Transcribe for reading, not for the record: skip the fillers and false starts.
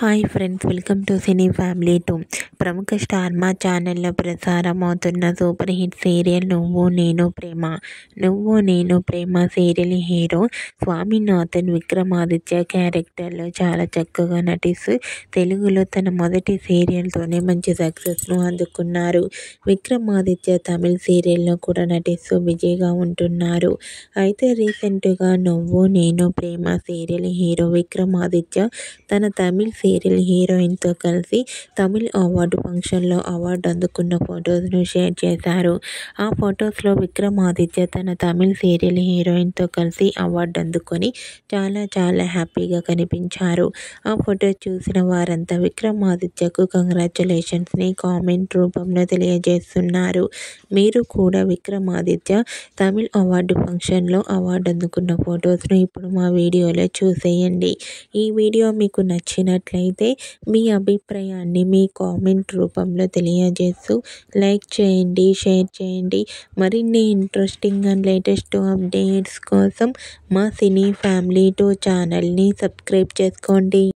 Hi friends, welcome to cine family 2. ప్రముఖ star మా ఛానల్లో ప్రసారం అవుతున్న సూపర్ హిట్ సీరియల్ నువ్వు నేను ప్రేమ సీరియల్ హీరో స్వామినాథన్ విక్రమాదిత్య క్యారెక్టర్లో చాలా చక్కగా నటిస్తూ తెలుగులో తన మొదటి సీరియల్తోనే మంచి సక్సెస్ను అందుకున్నారు. విక్రమాదిత్య తమిళ సీరియల్లో కూడా నటిస్తూ బిజీగా ఉంటున్నారు. అయితే రీసెంట్గా నువ్వు నేను ప్రేమ సీరియల్ హీరో విక్రమాదిత్య తన తమిళ సీరియల్ హీరోయిన్తో కలిసి తమిళ్ అవార్డు ఫంక్షన్లో అవార్డు అందుకున్న ఫొటోస్ను షేర్ చేశారు. ఆ ఫొటోస్లో విక్రమాదిత్య తన తమిళ సీరియల్ హీరోయిన్తో కలిసి అవార్డు అందుకొని చాలా హ్యాపీగా కనిపించారు. ఆ ఫొటో చూసిన వారంతా విక్రమాదిత్యకు కంగ్రాచ్యులేషన్స్ని కామెంట్ రూపంలో తెలియజేస్తున్నారు. మీరు కూడా విక్రమాదిత్య తమిళ్ అవార్డు ఫంక్షన్లో అవార్డు అందుకున్న ఫొటోస్ను ఇప్పుడు మా వీడియోలో చూసేయండి. ఈ వీడియో మీకు నచ్చినట్లయితే మీ అభిప్రాయాన్ని మీ కామెంట్ రూపంలో తెలియజేస్తూ లైక్ చేయండి, షేర్ చేయండి. మరిన్ని ఇంట్రెస్టింగ్ అండ్ లేటెస్ట్ అప్డేట్స్ కోసం మా సినీ ఫ్యామిలీ 2 ఛానల్ని సబ్స్క్రైబ్ చేసుకోండి.